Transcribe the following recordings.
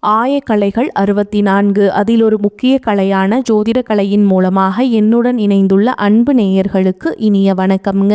ஆயக்கலைகள் 64 அதில் ஒரு முக்கிய கலையான ஜோதிட கலையின் மூலமாக என்னுடன் இணைந்துள்ள அன்பு நேயர்களுக்கு இனிய வணக்கம்ங்க.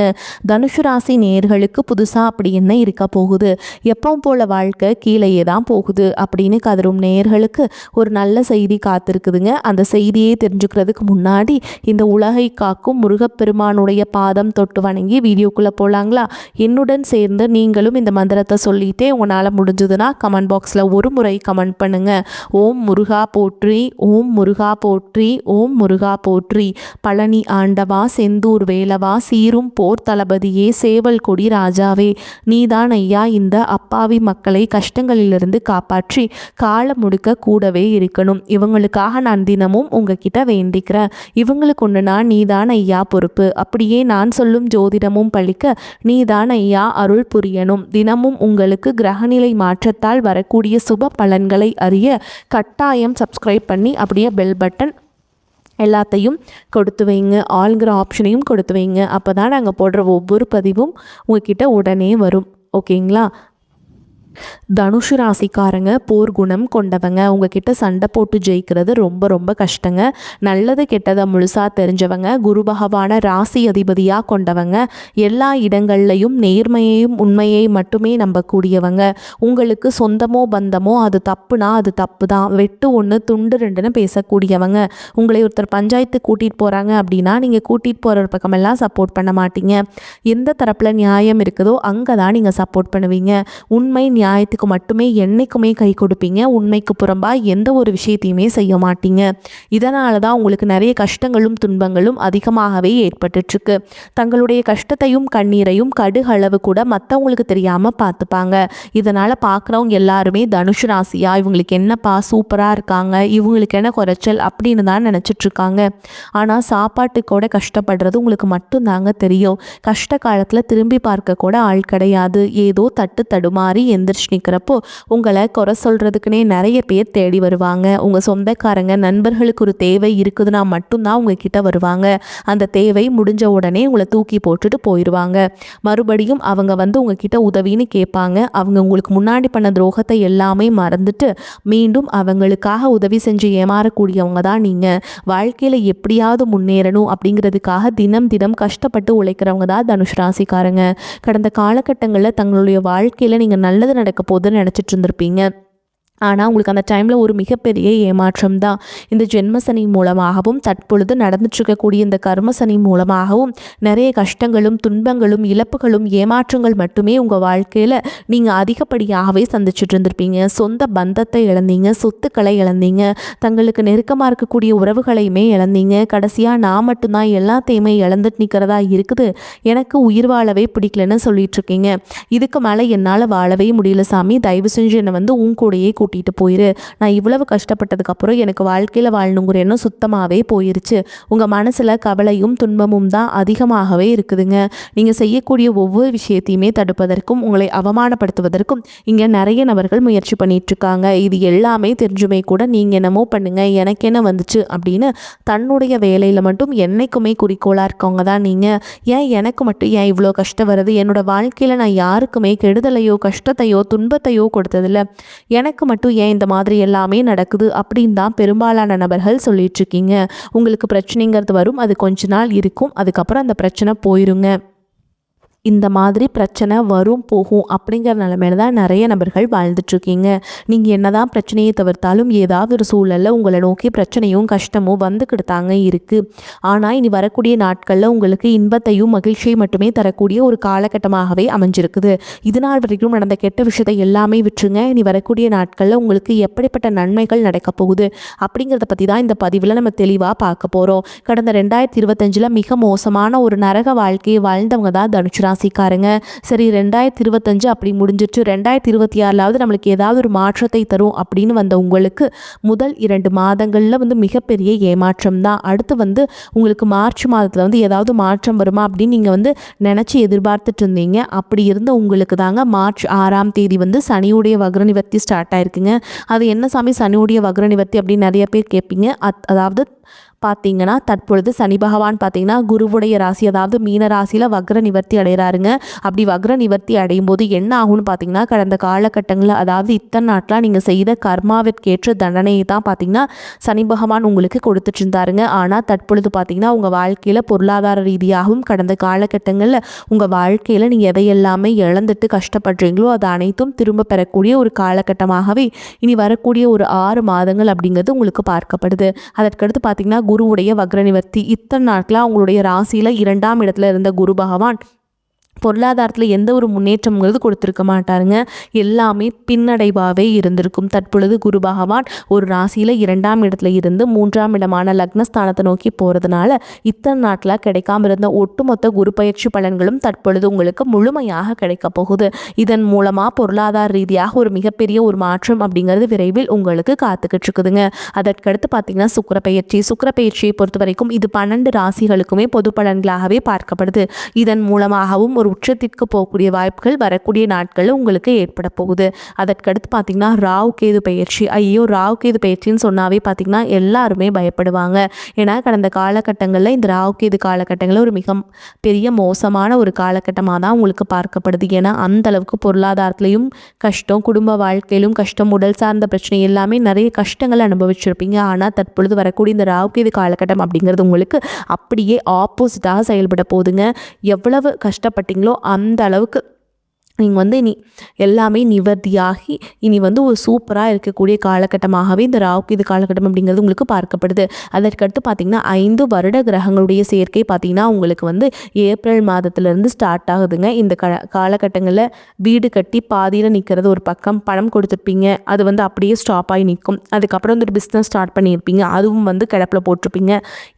தனுசு ராசி நேயர்களுக்கு புதுசாக அப்படி என்ன இருக்க போகுது, எப்பவும் போல வாழ்க்கை கீழேயே தான் போகுது அப்படின்னு கதரும் நேயர்களுக்கு ஒரு நல்ல செய்தி காத்திருக்குதுங்க. அந்த செய்தியை தெரிஞ்சுக்கிறதுக்கு முன்னாடி இந்த உலகை காக்கும் முருகப்பெருமானுடைய பாதம் தொட்டு வணங்கி வீடியோக்குள்ளே போகலாங்களா? என்னுடன் சேர்ந்து நீங்களும் இந்த மந்திரத்தை சொல்லிட்டே உங்களால் முடிஞ்சதுன்னா கமெண்ட் பாக்ஸில் ஒரு முறை கமெண்ட் பண்ணுங்க. ஓம் முருகா போற்றி, ஓம் முருகா போற்றி, ஓம் முருகா போற்றி. பழனி ஆண்டவா, செந்தூர் வேலவா, சீரும் போர் தளபதியே, சேவல் கொடி ராஜாவே, நீதான் ஐயா இந்த அப்பாவி மக்களை கஷ்டங்களிலிருந்து காப்பாற்றி காலம் முழுக்க கூடவே இருக்கணும். இவங்களுக்காக நான் தினமும் உங்ககிட்ட வேண்டிக்கிறேன். இவங்களுக்கு ஒன்றுனா நீதான் ஐயா பொறுப்பு. அப்படியே நான் சொல்லும் ஜோதிடமும் பழிக்க நீதான் ஐயா அருள் புரியணும். தினமும் உங்களுக்கு கிரகநிலை மாற்றத்தால் வரக்கூடிய சுப பலன்களை அறிய கட்டாயம் சப்ஸ்கிரைப் பண்ணி அப்படியே பெல் பட்டன் எல்லாத்தையும் கொடுத்து வைங்க, ஆல்ங்கிற ஆப்ஷனையும் கொடுத்து வைங்க. அப்போ தான் நாங்கள் போடுற ஒவ்வொரு பதிவும் உங்ககிட்ட உடனே வரும். ஓகேங்களா? தனுஷு ராசிக்காரங்க போர் குணம் கொண்டவங்க. உங்ககிட்ட சண்டை போட்டு ஜெயிக்கிறது ரொம்ப ரொம்ப கஷ்டங்க. நல்லது கெட்டதை முழுசாக தெரிஞ்சவங்க, குரு பகவான ராசி அதிபதியாக கொண்டவங்க, எல்லா இடங்கள்லையும் நேர்மையையும் உண்மையை மட்டுமே நம்பக்கூடியவங்க. உங்களுக்கு சொந்தமோ பந்தமோ அது தப்புனா அது தப்பு தான், வெட்டு ஒன்று துண்டு ரெண்டுன்னு பேசக்கூடியவங்க. உங்களை ஒருத்தர் பஞ்சாயத்து கூட்டிகிட்டு போகிறாங்க அப்படின்னா நீங்கள் கூட்டிகிட்டு போகிற பக்கமெல்லாம் சப்போர்ட் பண்ண மாட்டீங்க. எந்த தரப்பில் நியாயம் இருக்குதோ அங்கே தான் நீங்கள் சப்போர்ட் பண்ணுவீங்க. உண்மை நியாயத்துக்கு மட்டுமே என்னைக்குமே கை கொடுப்பீங்க. உண்மைக்கு புறம்பாக எந்த ஒரு விஷயத்தையுமே செய்ய மாட்டீங்க. இதனால தான் உங்களுக்கு நிறைய கஷ்டங்களும் துன்பங்களும் அதிகமாகவே ஏற்பட்டுருக்கு. தங்களுடைய கஷ்டத்தையும் கண்ணீரையும் கடுகளவு கூட மற்றவங்களுக்கு தெரியாமல் பார்த்துப்பாங்க. இதனால் பார்க்குறவங்க எல்லாருமே தனுஷு ராசியா, இவங்களுக்கு என்னப்பா சூப்பராக இருக்காங்க, இவங்களுக்கு என்ன குறைச்சல் அப்படின்னு தான் நினச்சிட்ருக்காங்க. ஆனால் சாப்பாட்டுக்கூட கஷ்டப்படுறது உங்களுக்கு மட்டும்தாங்க தெரியும். கஷ்ட காலத்தில் திரும்பி பார்க்க கூட ஆள் கிடையாது. ஏதோ தட்டு தடுமாறி எந்திரிச்சு நிற்கிறப்போ உங்களை குறை சொல்கிறதுக்குனே நிறைய பேர் தேடி வருவாங்க. உங்கள் சொந்தக்காரங்க நண்பர்களுக்கு ஒரு தேவை இருக்குதுன்னா மட்டும்தான் உங்ககிட்ட வருவாங்க. அந்த தேவை முடிஞ்ச உடனே உங்களை தூக்கி போட்டுட்டு போயிடுவாங்க. மறுபடியும் அவங்க வந்து உங்ககிட்ட உதவின்னு கேட்பாங்க. அவங்க உங்களுக்கு முன்னாடி பண்ண துரோகத்தை எல்லாமே மறந்துட்டு மீண்டும் அவங்களுக்காக உதவி செஞ்சு ஏமாறக்கூடியவங்க தான் நீங்கள். வாழ்க்கையில் எப்படியாவது முன்னேறணும் அப்படிங்கிறதுக்காக தினம் தினம் கஷ்டப்பட்டு உழைக்கிறவங்க தான் தனுஷ் ராசிக்காரங்க. கடந்த காலகட்டங்களில் தங்களுடைய வாழ்க்கையில் நீங்கள் நல்லது நடக்க போதுன்னு நினச்சிட்டு இருந்திருப்பீங்க. ஆனால் உங்களுக்கு அந்த டைமில் ஒரு மிகப்பெரிய ஏமாற்றம் தான். இந்த ஜென்மசனி மூலமாகவும் தற்பொழுது நடந்துட்டுருக்கக்கூடிய இந்த கர்மசனி மூலமாகவும் நிறைய கஷ்டங்களும் துன்பங்களும் இழப்புகளும் ஏமாற்றங்கள் மட்டுமே உங்கள் வாழ்க்கையில் நீங்கள் அதிகப்படியாகவே சந்திச்சுட்டு இருந்திருப்பீங்க. சொந்த பந்தத்தை இழந்தீங்க, சொத்துக்களை இழந்தீங்க, தங்களுக்கு நெருக்கமாக இருக்கக்கூடிய உறவுகளையுமே இழந்தீங்க. கடைசியாக நான் மட்டும்தான் எல்லாத்தையுமே இழந்துட்டு நிற்கிறதா இருக்குது, எனக்கு உயிர் வாழவே பிடிக்கலன்னு சொல்லிட்டு இருக்கீங்க. இதுக்கு மேலே என்னால் வாழவே முடியல சாமி, தயவு செஞ்சு என்னை வந்து உன் கூடையே கூட்டிகிட்டு போயிரு. நான் இவ்வளவு கஷ்டப்பட்டதுக்கப்புறம் எனக்கு வாழ்க்கையில் வாழணுங்கிற எண்ணம் சுத்தமாகவே போயிருச்சு. உங்கள் மனசில் கவலையும் துன்பமும் தான் அதிகமாகவே இருக்குதுங்க. நீங்கள் செய்யக்கூடிய ஒவ்வொரு விஷயத்தையுமே தடுப்பதற்கும் உங்களை அவமானப்படுத்துவதற்கும் இங்கே நிறைய நபர்கள் முயற்சி பண்ணிகிட்ருக்காங்க. இது எல்லாமே தெரிஞ்சுமே கூட நீங்கள் என்னமோ பண்ணுங்கள், எனக்கு என்ன வந்துச்சு அப்படின்னு தன்னுடைய வேலையில் மட்டும் என்னைக்குமே குறிக்கோளாக இருக்கவங்க தான் நீங்கள். ஏன் எனக்கு மட்டும் ஏன் இவ்வளோ கஷ்டம் வருது, என்னோடய வாழ்க்கையில் நான் யாருக்குமே கெடுதலையோ கஷ்டத்தையோ துன்பத்தையோ கொடுத்ததில்ல, எனக்கு மட்டும் ஏன் இந்த மாதிரி எல்லாமே நடக்குது அப்படின்னு தான் பெரும்பாலான நபர்கள் சொல்லிட்டு இருக்கீங்க. உங்களுக்கு பிரச்சனைங்கிறது வரும், அது கொஞ்ச நாள் இருக்கும், அதுக்கப்புறம் அந்த பிரச்சனை போயிருங்க. இந்த மாதிரி பிரச்சனை வரும் போகும் அப்படிங்கிற நிலைமையில தான் நிறைய நபர்கள் வாழ்ந்துட்டுருக்கீங்க. நீங்கள் என்ன தான் பிரச்சனையை தவிர்த்தாலும் ஏதாவது ஒரு சூழலில் உங்களை நோக்கி பிரச்சனையும் கஷ்டமும் வந்துக்கிட்டு தாங்க இருக்குது. ஆனால் இனி வரக்கூடிய நாட்களில் உங்களுக்கு இன்பத்தையும் மகிழ்ச்சியை மட்டுமே தரக்கூடிய ஒரு காலகட்டமாகவே அமைஞ்சிருக்குது. இது நாள் வரைக்கும் நடந்த கெட்ட விஷயத்தை எல்லாமே விட்டுருங்க. இனி வரக்கூடிய நாட்களில் உங்களுக்கு எப்படிப்பட்ட நன்மைகள் நடக்க போகுது அப்படிங்கிறத பற்றி தான் இந்த பதிவில் நம்ம தெளிவாக பார்க்க போகிறோம். கடந்த 2025 மிக மோசமான ஒரு நரக வாழ்க்கையை வாழ்ந்தவங்க தான் தனுஷு ராசிக்காரங்க. சரி, 2025 அப்படி முடிஞ்சிட்டு 2026 நம்மளுக்கு ஏதாவது ஒரு மாற்றத்தை தரும் அப்படின்னு வந்த உங்களுக்கு முதல் 2 மாதங்களில் வந்து மிகப்பெரிய ஏமாற்றம் தான். அடுத்து வந்து உங்களுக்கு மார்ச் மாதத்தில் வந்து ஏதாவது மாற்றம் வருமா அப்படின்னு நீங்கள் வந்து நினச்சி எதிர்பார்த்துட்டு இருந்தீங்க. அப்படி இருந்த உங்களுக்கு தாங்க மார்ச் 6ஆம் தேதி வந்து சனியுடைய வக்ர நிவர்த்தி ஸ்டார்ட் ஆயிருக்குங்க. அது என்ன சாமி சனியுடைய வக்ர நிவர்த்தி அப்படின்னு நிறைய பேர் கேட்பீங்க. அதாவது பார்த்தீங்கன்னா தற்பொழுது சனி பகவான் பார்த்தீங்கன்னா குருவுடைய ராசி அதாவது மீன ராசியில் வக்ர நிவர்த்தி அடைகிறாருங்க. அப்படி வக்ர நிவர்த்தி அடையும் போது என்ன ஆகும்னு பார்த்தீங்கன்னா கடந்த காலகட்டங்களில் அதாவது இத்தனை நாட்களாக நீங்கள் செய்த கர்மாவிற்கேற்ற தண்டனையை தான் பார்த்தீங்கன்னா சனி பகவான் உங்களுக்கு கொடுத்துட்டு இருந்தாருங்க. ஆனால் தற்பொழுது பார்த்தீங்கன்னா உங்கள் வாழ்க்கையில் பொருளாதார ரீதியாகவும் கடந்த காலகட்டங்களில் உங்கள் வாழ்க்கையில் நீங்கள் எதையெல்லாமே இழந்துட்டு கஷ்டப்படுறீங்களோ அது அனைத்தும் திரும்ப பெறக்கூடிய ஒரு காலகட்டமாகவே இனி வரக்கூடிய ஒரு 6 மாதங்கள் அப்படிங்கிறது உங்களுக்கு பார்க்கப்படுது. அதற்கடுத்து பார்த்தீங்கன்னா குருவுடைய வக்ர நிவர்த்தி இத்தனை நாட்களாக உங்களுடைய ராசியில் 2ஆம் இடத்துல இருந்த குரு பகவான் பொருளாதாரத்தில் எந்த ஒரு முன்னேற்றம்ங்கிறது கொடுத்துருக்க மாட்டாருங்க. எல்லாமே பின்னடைவாகவே இருந்திருக்கும். தற்பொழுது குரு பகவான் ஒரு ராசியில் 2ஆம் இடத்துல இருந்து 3ஆம் இடமான லக்னஸ்தானத்தை நோக்கி போகிறதுனால இத்தனை நாட்களாக கிடைக்காம இருந்த ஒட்டுமொத்த குரு பயிற்சி பலன்களும் தற்பொழுது உங்களுக்கு முழுமையாக கிடைக்க போகுது. இதன் மூலமாக பொருளாதார ரீதியாக ஒரு மிகப்பெரிய ஒரு மாற்றம் அப்படிங்கிறது விரைவில் உங்களுக்கு காத்துக்கிட்டு இருக்குதுங்க. அதற்கடுத்து பார்த்தீங்கன்னா சுக்கிர பயிற்சியை பொறுத்த வரைக்கும் இது 12 ராசிகளுக்குமே பொது பலன்களாகவே பார்க்கப்படுது. இதன் மூலமாகவும் ஒரு உச்சத்திற்கு போகக்கூடிய வாய்ப்புகள் வரக்கூடிய நாட்களில் உங்களுக்கு ஏற்பட போகுது. அதற்கடுத்து பார்த்தீங்கன்னா ராகு கேது பயிற்சி. ஐயோ, ராகு கேது பயிற்சின்னு சொன்னாவே பார்த்தீங்கன்னா எல்லாருமே பயப்படுவாங்க. ஏன்னா கடந்த காலகட்டங்களில் இந்த ராகு கேது காலகட்டங்களில் ஒரு மிக பெரிய மோசமான ஒரு காலகட்டமாக தான் உங்களுக்கு பார்க்கப்படுது. ஏன்னா அந்த அளவுக்கு பொருளாதாரத்திலையும் கஷ்டம், குடும்ப வாழ்க்கையிலும் கஷ்டம், உடல் சார்ந்த பிரச்சனை எல்லாமே நிறைய கஷ்டங்கள் அனுபவிச்சிருப்பீங்க. ஆனால் தற்பொழுது வரக்கூடிய இந்த ராகு கேது காலகட்டம் அப்படிங்கிறது உங்களுக்கு அப்படியே ஆப்போசிட்டாக செயல்பட போகுதுங்க. எவ்வளவு கஷ்டப்பட்டீங்களோ அந்த அளவுக்கு நீங்கள் இனி எல்லாமே நிவர்த்தியாகி இனி ஒரு சூப்பராக இருக்கக்கூடிய காலகட்டமாகவே இந்த ராகு கேது காலகட்டம் அப்படிங்கிறது உங்களுக்கு பார்க்கப்படுது. அதற்கடுத்து பார்த்திங்கன்னா 5 வருட கிரகங்களுடைய சேர்க்கை பார்த்திங்கன்னா உங்களுக்கு ஏப்ரல் மாதத்துலேருந்து ஸ்டார்ட் ஆகுதுங்க. இந்த காலகட்டங்களில் வீடு கட்டி பாதியில் நிற்கிறது ஒரு பக்கம், பணம் கொடுத்துருப்பீங்க அது அப்படியே ஸ்டாப் ஆகி நிற்கும். அதுக்கப்புறம் ஒரு பிஸ்னஸ் ஸ்டார்ட் பண்ணியிருப்பீங்க, அதுவும் கிடப்பில் போட்டிருப்பீங்க.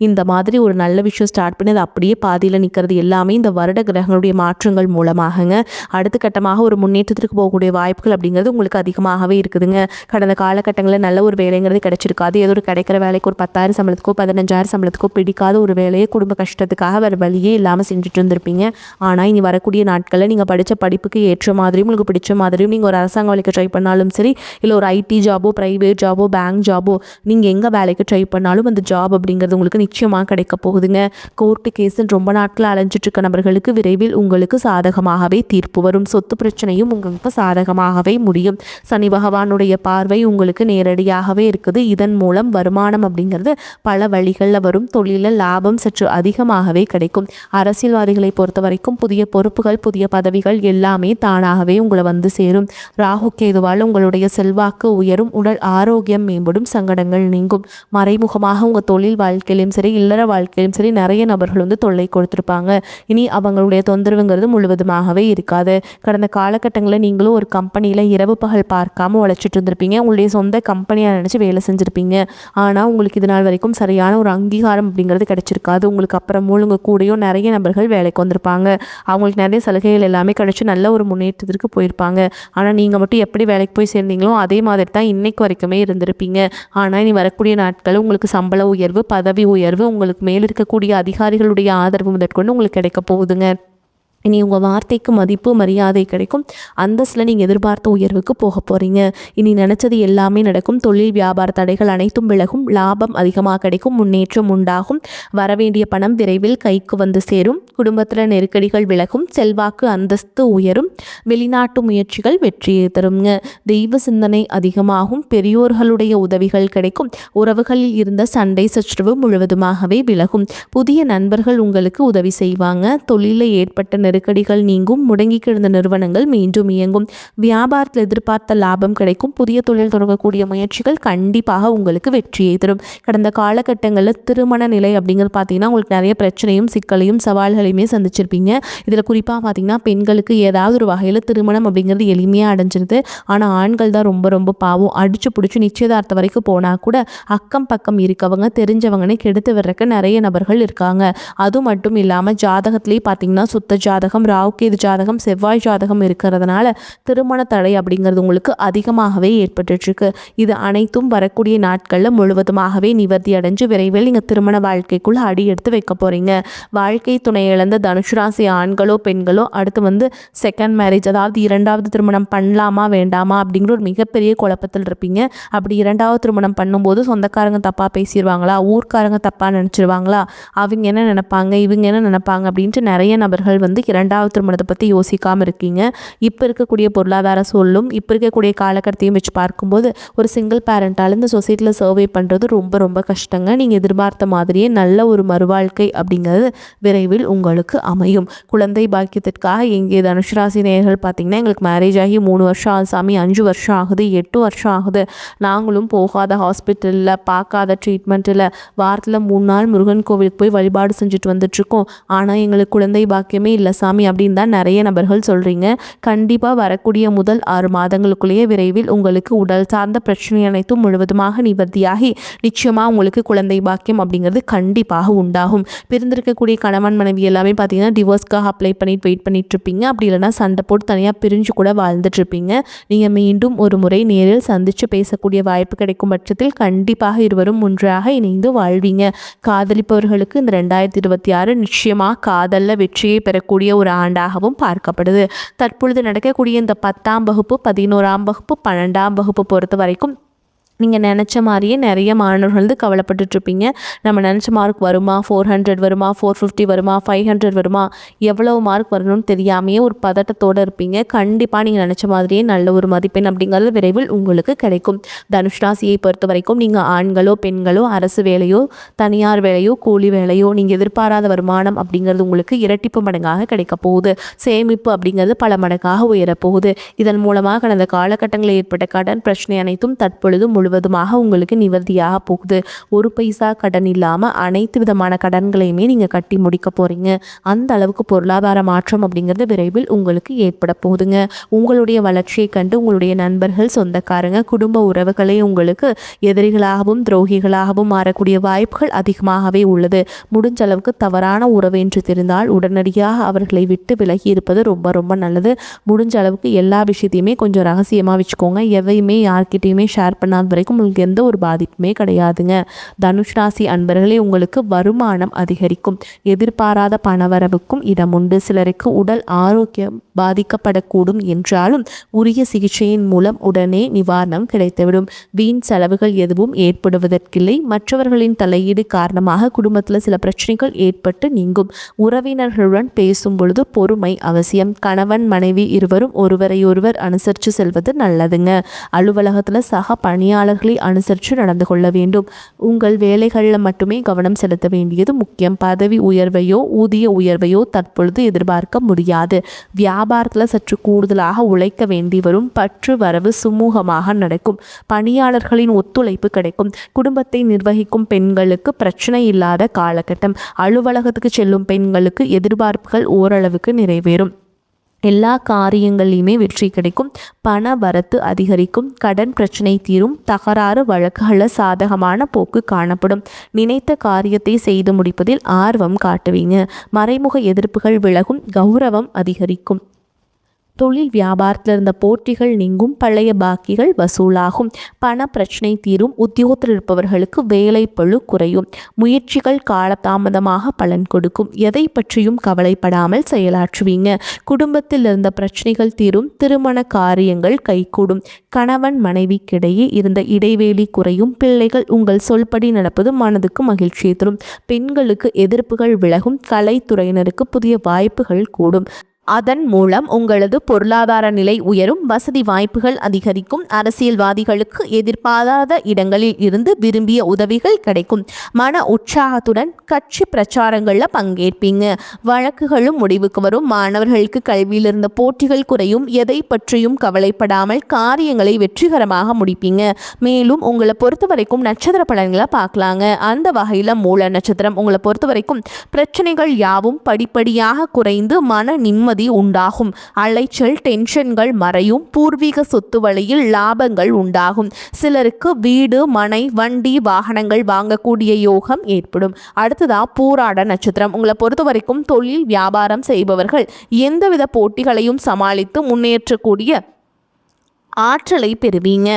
இந்த மாதிரி ஒரு நல்ல விஷயம் ஸ்டார்ட் பண்ணி அது அப்படியே பாதியில் நிற்கிறது எல்லாமே இந்த வருட கிரகங்களுடைய மாற்றங்கள் மூலமாகங்க அடுத்த கட்டமாக ஒரு முன்னேற்றத்திற்கு போகக்கூடிய வாய்ப்புகள் அப்படிங்கிறது உங்களுக்கு அதிகமாகவே இருக்குதுங்க. கடந்த காலகட்டங்களில் நல்ல ஒரு வேலைங்கிறது கிடைச்சிருக்காது. ஏதோ ஒரு கிடைக்கிற வேலைக்கு ஒரு 10,000 சம்பளத்துக்கோ 15,000 சம்பளத்துக்கோ பிடிக்காத ஒரு வேலையை குடும்ப கஷ்டத்துக்காக வேறு வழியே இல்லாமல் செஞ்சுட்டு இருந்திருப்பீங்க. ஆனால் இனி வரக்கூடிய நாட்களில் நீங்கள் படித்த படிப்புக்கு ஏற்ற மாதிரியும் உங்களுக்கு பிடிச்ச மாதிரியும் நீங்கள் ஒரு அரசாங்க வேலைக்கு ட்ரை பண்ணாலும் சரி, இல்லை ஒரு ஐடி ஜாபோ, ப்ரைவேட் ஜாபோ, பேங்க் ஜாபோ, நீங்கள் எங்கே வேலைக்கு ட்ரை பண்ணாலும் அந்த ஜாப் அப்படிங்கிறது உங்களுக்கு நிச்சயமாக கிடைக்க போகுதுங்க. கோர்ட்டு கேஸுன்னு ரொம்ப நாட்கள் அலைஞ்சிட்டு இருக்க நபர்களுக்கு விரைவில் உங்களுக்கு சாதகமாகவே தீர்ப்பு வரும். சொத்து பிரச்சனையும் உங்களுக்கு சாதகமாகவே முடியும். சனி பகவானுடைய பார்வை உங்களுக்கு நேரடியாகவே இருக்குது. இதன் மூலம் வருமானம் அப்படிங்கிறது பல வழிகளில் வரும். தொழிலில் லாபம் சற்று அதிகமாகவே கிடைக்கும். அரசியல்வாதிகளை பொறுத்த வரைக்கும் புதிய பொறுப்புகள், புதிய பதவிகள் எல்லாமே தானாகவே உங்களை சேரும். ராகு கேதுவால் உங்களுடைய செல்வாக்கு உயரும், உடல் ஆரோக்கியம் மேம்படும், சங்கடங்கள் நீங்கும். மறைமுகமாக உங்கள் தொழில் வாழ்க்கையிலும் சரி, இல்லற வாழ்க்கையிலும் சரி நிறைய நபர்கள் தொல்லை கொடுத்துருப்பாங்க. இனி அவங்களுடைய தொந்தரவுங்கிறது முழுவதுமாகவே இருக்காது. கடந்த காலகட்டங்களில் நீங்களும் ஒரு கம்பெனியில் இரவு பகல் பார்க்காம உழைச்சிட்டு இருந்திருப்பீங்க. உங்களுடைய சொந்த கம்பெனியாக நினச்சி வேலை செஞ்சுருப்பீங்க. ஆனால் உங்களுக்கு இது நாள் வரைக்கும் சரியான ஒரு அங்கீகாரம் அப்படிங்கிறது கிடைச்சிருக்காது. உங்களுக்கு அப்புறமும் உங்கள் கூடயும் நிறைய நபர்கள் வேலைக்கு வந்திருப்பாங்க. அவங்களுக்கு நிறைய சலுகைகள் எல்லாமே கிடைச்சி நல்ல ஒரு முன்னேற்றத்திற்கு போயிருப்பாங்க. ஆனால் நீங்கள் மட்டும் எப்படி வேலைக்கு போய் சேர்ந்தீங்களோ அதே மாதிரி தான் இன்னைக்கு வரைக்குமே இருந்திருப்பீங்க. ஆனால் இனி வரக்கூடிய நாட்கள் உங்களுக்கு சம்பள உயர்வு, பதவி உயர்வு, உங்களுக்கு மேல் இருக்கக்கூடிய அதிகாரிகளுடைய ஆதரவு முதற்கொண்டு உங்களுக்கு கிடைக்க போகுதுங்க. இனி உங்கள் வார்த்தைக்கு மதிப்பு, மரியாதை கிடைக்கும். அந்தஸ்தில் நீங்கள் எதிர்பார்த்த உயர்வுக்கு போக போகிறீங்க. இனி நினச்சது எல்லாமே நடக்கும். தொழில் வியாபார தடைகள் அனைத்தும் விலகும். லாபம் அதிகமாக கிடைக்கும். முன்னேற்றம் உண்டாகும். வரவேண்டிய பணம் விரைவில் கைக்கு சேரும். குடும்பத்தில் நெருக்கடிகள் விலகும். செல்வாக்கு, அந்தஸ்து உயரும். வெளிநாட்டு முயற்சிகள் வெற்றியை தருங்க. தெய்வ சிந்தனை அதிகமாகும். பெரியோர்களுடைய உதவிகள் கிடைக்கும். உறவுகளில் இருந்த சண்டை சச்சரவு முழுவதுமாகவே விலகும். புதிய நண்பர்கள் உங்களுக்கு உதவி செய்வாங்க. தொழிலில் ஏற்பட்ட நெருக்கடிகள் நீங்கும். முடங்கி கிடந்த நிறுவனங்கள் மீண்டும் இயங்கும். வியாபாரத்தில் எதிர்பார்த்த லாபம் கிடைக்கும். புதிய தொழில் தொடங்கக்கூடிய முயற்சிகள் கண்டிப்பாக உங்களுக்கு வெற்றியை தரும். கடந்த காலகட்டங்களில் திருமண நிலை அப்படிங்கிறது பார்த்தீங்கன்னா உங்களுக்கு நிறைய பிரச்சனையும் சிக்கலையும் சவால்களையுமே சந்திச்சிருப்பீங்க. இதில் குறிப்பாக பார்த்தீங்கன்னா பெண்களுக்கு ஏதாவது ஒரு வகையில் திருமணம் அப்படிங்கிறது எளிமையாக அடைஞ்சிருது. ஆனால் ஆண்கள் தான் ரொம்ப ரொம்ப பாவம். அடிச்சு பிடிச்சி நிச்சயதார்த்தம் வரைக்கும் போனால் கூட அக்கம் பக்கம் இருக்கவங்க, தெரிஞ்சவங்கன்னு கெடுத்து வர்றதுக்கு நிறைய நபர்கள் இருக்காங்க. அது மட்டும் இல்லாமல் ஜாதகத்திலே பார்த்தீங்கன்னா சுத்த ஜாதகம், ராவுகேது ஜாதகம், செவ்வாய் ஜாதகம் இருக்கிறதுனால திருமண தடை அப்படிங்கிறது உங்களுக்கு அதிகமாகவே ஏற்பட்டுருக்கு. இது அனைத்தும் வரக்கூடிய நாட்களில் முழுவதுமாகவே நிவர்த்தி அடைஞ்சு விரைவில் நீங்கள் திருமண வாழ்க்கைக்குள்ளே அடி எடுத்து வைக்க போகிறீங்க. வாழ்க்கை துணை இழந்த தனுசு ராசி ஆண்களோ பெண்களோ அடுத்து செகண்ட் மேரேஜ், அதாவது இரண்டாவது திருமணம் பண்ணலாமா வேண்டாமா அப்படிங்கிற ஒரு மிகப்பெரிய குழப்பத்தில் இருப்பீங்க. அப்படி இரண்டாவது திருமணம் பண்ணும்போது சொந்தக்காரங்க தப்பாக பேசிடுவாங்களா, ஊர்க்காரங்க தப்பாக நினச்சிருவாங்களா, அவங்க என்ன நினைப்பாங்க, இவங்க என்ன நினைப்பாங்க அப்படின்ட்டு நிறைய நபர்கள் இரண்டாவது திருமணத்தை பற்றி யோசிக்காமல் இருக்கீங்க. இப்போ இருக்கக்கூடிய பொருளாதார சூழலும் இப்போ இருக்கக்கூடிய காலகட்டத்தையும் வச்சு பார்க்கும்போது ஒரு சிங்கிள் பேரண்டால் இந்த சொசைட்டியில் சர்வே பண்ணுறது ரொம்ப ரொம்ப கஷ்டங்க. நீங்கள் எதிர்பார்த்த மாதிரியே நல்ல ஒரு மறுவாழ்க்கை அப்படிங்கிறது விரைவில் உங்களுக்கு அமையும். குழந்தை பாக்கியத்திற்காக எங்கே தனுசு ராசி நேயர்கள் பார்த்தீங்கன்னா, எங்களுக்கு மேரேஜ் ஆகி 3 வருஷம் ஆகுது சாமி, 5 வருஷம் ஆகுது, 8 வருஷம் ஆகுது, நாங்களும் போகாத ஹாஸ்பிட்டலில் பார்க்காத ட்ரீட்மெண்ட்டில் வாரத்தில் 3 நாள் முருகன் கோவிலுக்கு போய் வழிபாடு செஞ்சுட்டு வந்துட்டுருக்கோம், ஆனால் எங்களுக்கு குழந்தை பாக்கியமே இல்லை சாமி அப்படின்னு தான் நிறைய நபர்கள் சொல்கிறீங்க. கண்டிப்பாக வரக்கூடிய முதல் 6 மாதங்களுக்குள்ளேயே விரைவில் உங்களுக்கு உடல் சார்ந்த பிரச்சனை அனைத்தும் முழுவதுமாக நிவர்த்தியாகி நிச்சயமாக உங்களுக்கு குழந்தை பாக்கியம் அப்படிங்கிறது கண்டிப்பாக உண்டாகும். பிரிந்திருக்கக்கூடிய கணவன் மனைவி எல்லாமே பார்த்தீங்கன்னா டிவோர்ஸ்க்காக அப்ளை பண்ணிட்டு வெயிட் பண்ணிட்டு இருப்பீங்க. அப்படி இல்லைனா சண்டை போட்டு தனியாக பிரிஞ்சு கூட வாழ்ந்துட்டு இருப்பீங்க. நீங்கள் மீண்டும் ஒரு முறை நேரில் சந்தித்து பேசக்கூடிய வாய்ப்பு கிடைக்கும் பட்சத்தில் கண்டிப்பாக இருவரும் ஒன்றாக இணைந்து வாழ்வீங்க. காதலிப்பவர்களுக்கு இந்த 2026 நிச்சயமாக காதலில் வெற்றியை பெறக்கூடிய ஒரு ஆண்டாகவும் பார்க்கப்படுது. தற்பொழுது நடக்கக்கூடிய இந்த 10ஆம் வகுப்பு, 11ஆம் வகுப்பு, 12ஆம் வகுப்பு பொறுத்த வரைக்கும் நீங்கள் நினச்ச மாதிரியே நிறைய மாணவர்கள் கவலைப்பட்டுட்ருப்பீங்க. நம்ம நினச்ச மார்க் வருமா, 400 வருமா, 450 வருமா, 500 வருமா, எவ்வளோ மார்க் வரணும்னு தெரியாமையே ஒரு பதட்டத்தோடு இருப்பீங்க. கண்டிப்பாக நீங்கள் நினச்ச மாதிரியே நல்ல ஒரு மதிப்பெண் அப்படிங்கிறது விரைவில் உங்களுக்கு கிடைக்கும். தனுஷ் ராசியை பொறுத்த வரைக்கும் நீங்கள் ஆண்களோ பெண்களோ அரசு வேலையோ தனியார் வேலையோ கூலி வேலையோ நீங்கள் எதிர்பாராத வருமானம் அப்படிங்கிறது உங்களுக்கு இரட்டிப்பு மடங்காக கிடைக்க போகுது. சேமிப்பு அப்படிங்கிறது பல மடங்காக உயரப்போகுது. இதன் மூலமாக கடந்த காலகட்டங்களில் ஏற்பட்ட கடன் பிரச்சனை அனைத்தும் தற்பொழுது முழுவதுமாக உங்களுக்கு நிவர்த்தியாக போகுது. ஒரு பைசா கடன் இல்லாமல் அனைத்து விதமான கடன்களையுமே நீங்கள் கட்டி முடிக்க போகிறீங்க. அந்த அளவுக்கு பொருளாதார மாற்றம் அப்படிங்கிறது விரைவில் உங்களுக்கு ஏற்பட போகுதுங்க. உங்களுடைய வளர்ச்சியை கண்டு உங்களுடைய நண்பர்கள், சொந்தக்காரங்க, குடும்ப உறவுகளே உங்களுக்கு எதிரிகளாகவும் துரோகிகளாகவும் மாறக்கூடிய வாய்ப்புகள் அதிகமாகவே உள்ளது. முடிஞ்ச அளவுக்கு தவறான உறவு என்று தெரிந்தால் உடனடியாக அவர்களை விட்டு விலகி இருப்பது ரொம்ப ரொம்ப நல்லது. முடிஞ்ச அளவுக்கு எல்லா விஷயத்தையுமே கொஞ்சம் ரகசியமாக வச்சுக்கோங்க. எதையுமே யார்கிட்டையுமே ஷேர் பண்ணாத வரைக்கும் உங்களுக்கு எந்த ஒரு பாதிப்புமே கிடையாதுங்க. தனுஷ் ராசி அன்பர்களே, உங்களுக்கு வருமானம் அதிகரிக்கும். எதிர்பாராத பணவரவுக்கும் இடம் உண்டு. சிலருக்கு உடல் ஆரோக்கியம் பாதிக்கப்படக்கூடும் என்றாலும் உரிய சிகிச்சையின் மூலம் உடனே நிவாரணம் கிடைத்துவிடும். வீண் செலவுகள் எதுவும் ஏற்படுவதற்கில்லை. மற்றவர்களின் தலையீடு காரணமாக குடும்பத்தில் சில பிரச்சனைகள் ஏற்பட்டு நீங்கும். உறவினர்களுடன் பேசும் பொழுது பொறுமை அவசியம். கணவன் மனைவி இருவரும் ஒருவரையொருவர் அனுசரித்து செல்வது நல்லதுங்க. அலுவலகத்தில் சக பணியாளர்களை அனுசரித்து நடந்து கொள்ள வேண்டும். உங்கள் வேலைகளில் மட்டுமே கவனம் செலுத்த வேண்டியது முக்கியம். பதவி உயர்வையோ ஊதிய உயர்வையோ தற்பொழுது எதிர்பார்க்க முடியாது. வியாபாரத்தில் சற்று கூடுதலாக உழைக்க வேண்டி வரும். பற்று வரவு சுமூகமாக நடக்கும். பணியாளர்களின் ஒத்துழைப்பு கிடைக்கும். குடும்பத்தை நிர்வகிக்கும் பெண்களுக்கு பிரச்சனை இல்லாத காலகட்டம். அலுவலகத்துக்கு செல்லும் பெண்களுக்கு எதிர்பார்ப்புகள் ஓரளவுக்கு நிறைவேறும். எல்லா காரியங்களையுமே வெற்றி கிடைக்கும். பண வரத்து அதிகரிக்கும். கடன் பிரச்சனை தீரும். தகராறு வழக்குகளில் சாதகமான போக்கு காணப்படும். நினைத்த காரியத்தை செய்து முடிப்பதில் ஆர்வம் காட்டுவீங்க. மறைமுக எதிர்ப்புகள் விலகும். கௌரவம் அதிகரிக்கும். தொழில் வியாபாரத்தில் இருந்த போட்டிகள் நீங்கும். பழைய பாக்கிகள் வசூலாகும். பண பிரச்சனை தீரும். உத்தியோகத்தில் இருப்பவர்களுக்கு வேலை பளு குறையும். முயற்சிகள் காலதாமதமாக பலன் கொடுக்கும். எதை பற்றியும் கவலைப்படாமல் செயலாற்றுவீங்க. குடும்பத்தில் இருந்த பிரச்சனைகள் தீரும். திருமண காரியங்கள் கைகூடும். கணவன் மனைவிக்கிடையே இருந்த இடைவேளை குறையும். பிள்ளைகள் உங்கள் சொல்படி நடப்பது மனதுக்கு மகிழ்ச்சியை தரும். பெண்களுக்கு எதிர்ப்புகள் விலகும். கலைத்துறையினருக்கு புதிய வாய்ப்புகள் கூடும். அதன் மூலம் உங்களது பொருளாதார நிலை உயரும். வசதி வாய்ப்புகள் அதிகரிக்கும். அரசியல்வாதிகளுக்கு எதிர்பாராத இடங்களில் இருந்து விரும்பிய உதவிகள் கிடைக்கும். மன உற்சாகத்துடன் கட்சி பிரச்சாரங்களில் பங்கேற்பீங்க. வழக்குகளும் முடிவுக்கு வரும். மாணவர்களுக்கு கல்வியில் இருந்த போட்டிகள் குறையும். எதை பற்றியும் கவலைப்படாமல் காரியங்களை வெற்றிகரமாக முடிப்பீங்க. மேலும் உங்களை பொறுத்த வரைக்கும் நட்சத்திர பலன்களை பார்க்கலாங்க. அந்த வகையில் மூல நட்சத்திரம் உங்களை பொறுத்த வரைக்கும் பிரச்சனைகள் யாவும் படிப்படியாக குறைந்து மன நிம்மதி நிம்மதி உண்டாகும். அலைச்சல் டென்ஷன்கள் மறையும். பூர்வீக சொத்து வழியில் லாபங்கள் உண்டாகும். சிலருக்கு வீடு மனை வண்டி வாகனங்கள் வாங்கக்கூடிய யோகம் ஏற்படும். அடுத்ததா பூராட நட்சத்திரம். உங்களை பொறுத்த வரைக்கும் தொழில் வியாபாரம் செய்பவர்கள் எந்தவித போட்டிகளையும் சமாளித்து முன்னேற்றக்கூடிய ஆற்றலை பெறுவீங்க.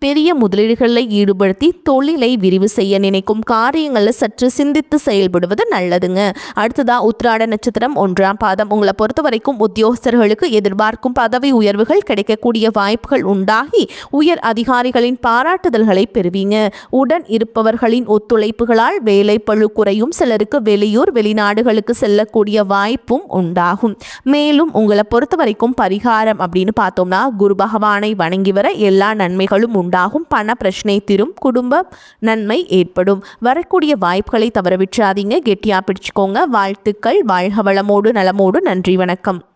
பெரிய முதலீடுகளில் ஈடுபடுத்தி தொழிலை விரிவு செய்ய நினைக்கும் காரியங்களில் சற்று சிந்தித்து செயல்படுவது நல்லதுங்க. அடுத்ததா உத்திராட நட்சத்திரம் 1ஆம் பாதம். உங்களை பொறுத்த வரைக்கும் உத்தியோகஸ்தர்களுக்கு எதிர்பார்க்கும் பதவி உயர்வுகள் கிடைக்கக்கூடிய வாய்ப்புகள் உண்டாகி உயர் அதிகாரிகளின் பாராட்டுதல்களை பெறுவீங்க. உடன் இருப்பவர்களின் ஒத்துழைப்புகளால் வேலை பழு குறையும். சிலருக்கு வெளியூர் வெளிநாடுகளுக்கு செல்லக்கூடிய வாய்ப்பும் உண்டாகும். மேலும் உங்களை பொறுத்த வரைக்கும் பரிகாரம் அப்படின்னு பார்த்தோம்னா குரு பகவானை வணங்கி வர எல்லா நன்மைகளும் உண்டாகும். பண பிரச்சனை தீரும். குடும்ப நன்மை ஏற்படும். வரக்கூடிய வாய்ப்புகளை தவற விட்டுறாதீங்க. கெட்டியா பிடிச்சுக்கோங்க. வாழ்த்துக்கள். வாழ்க வளமோடு நலமோடு. நன்றி, வணக்கம்.